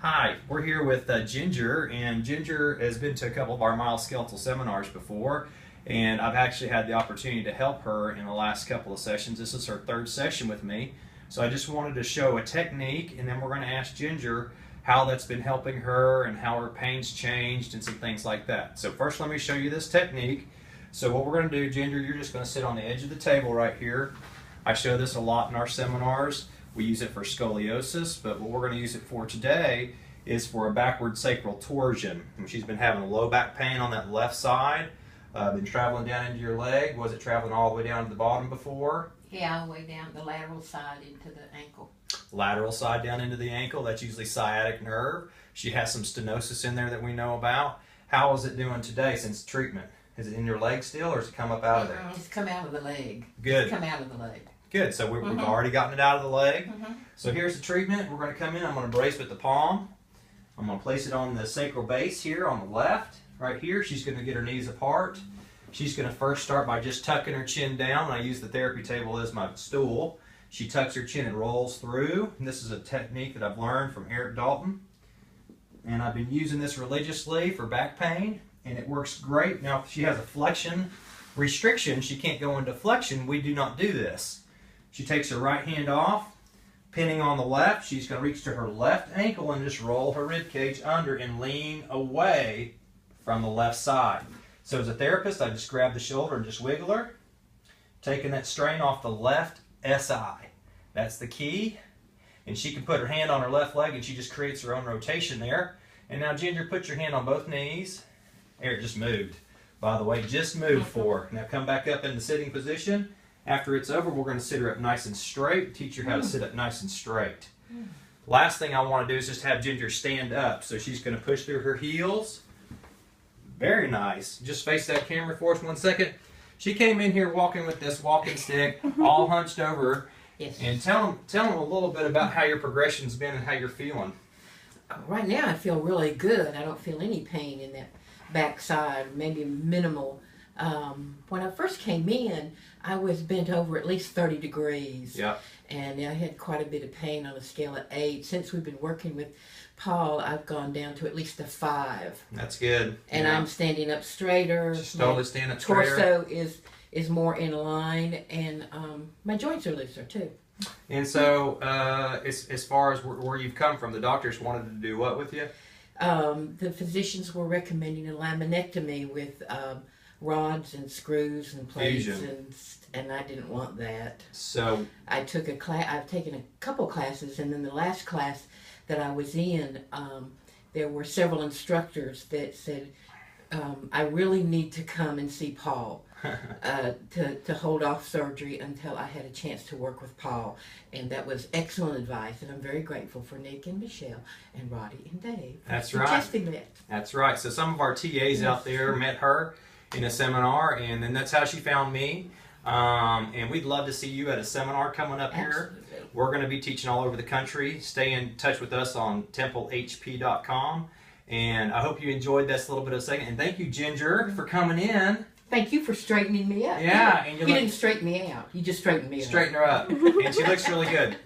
Hi, we're here with Ginger, and Ginger has been to a couple of our Myoskeletal seminars before, and I've actually had the opportunity to help her in the last couple of sessions. This is her third session with me, so I just wanted to show a technique, and then we're going to ask Ginger how that's been helping her and how her pain's changed and some things like that. So first let me show you this technique. So what we're going to do, Ginger, you're just going to sit on the edge of the table right here. I show this a lot in our seminars. We use it for scoliosis, but what we're going to use it for today is for a backward sacral torsion. And she's been having a low back pain on that left side, been traveling down into your leg. Was it traveling all the way down to the bottom before? Yeah, all the way down the lateral side into the ankle. Lateral side down into the ankle, that's usually sciatic nerve. She has some stenosis in there that we know about. How is it doing today since treatment? Is it in your leg still, or has it come up out of there? It's come out of the leg. Good. It's come out of the leg. Good, so we've already gotten it out of the leg. Mm-hmm. So here's the treatment. We're going to come in, I'm going to brace with the palm. I'm going to place it on the sacral base here on the left. Right here, she's going to get her knees apart. She's going to first start by just tucking her chin down. I use the therapy table as my stool. She tucks her chin and rolls through. And this is a technique that I've learned from Eric Dalton. And I've been using this religiously for back pain, and it works great. Now, if she has a flexion restriction, she can't go into flexion, we do not do this. She takes her right hand off, pinning on the left. She's going to reach to her left ankle and just roll her rib cage under and lean away from the left side. So as a therapist, I just grab the shoulder and just wiggle her, taking that strain off the left SI. That's the key. And she can put her hand on her left leg and she just creates her own rotation there. And now, Ginger, put your hand on both knees. There, it just moved. By the way, just moved for her. Now come back up in the sitting position. After it's over, we're going to sit her up nice and straight, teach her how to sit up nice and straight. Last thing I want to do is just have Ginger stand up. So she's going to push through her heels. Very nice. Just face that camera for us 1 second. She came in here walking with this walking stick, all hunched over. Yes. And tell them a little bit about how your progression's been and how you're feeling. Right now, I feel really good. I don't feel any pain in that back side, maybe minimal. When I first came in, I was bent over at least 30 degrees. Yep. And I had quite a bit of pain on a scale of 8. Since we've been working with Paul, I've gone down to at least a 5. That's good. And I'm standing up straighter. Just totally stand up straighter. Torso is more in line, and my joints are looser too. And so, as far as where you've come from, the doctors wanted to do what with you? The physicians were recommending a laminectomy with rods and screws and plates, and I didn't want that. So I took a class. I've taken a couple classes, and then the last class that I was in, there were several instructors that said, I really need to come and see Paul to hold off surgery until I had a chance to work with Paul. And that was excellent advice, and I'm very grateful for Nick and Michelle and Roddy and Dave for suggesting that. That's right. So some of our TAs out there met her in a seminar, and then that's how she found me. And we'd love to see you at a seminar coming up here. We're going to be teaching all over the country. Stay in touch with us on templehp.com. And I hope you enjoyed this little bit of a second. And thank you, Ginger, for coming in. Thank you for straightening me up. Yeah. And you didn't straighten me out. You just straightened me up. Straighten her up. And she looks really good.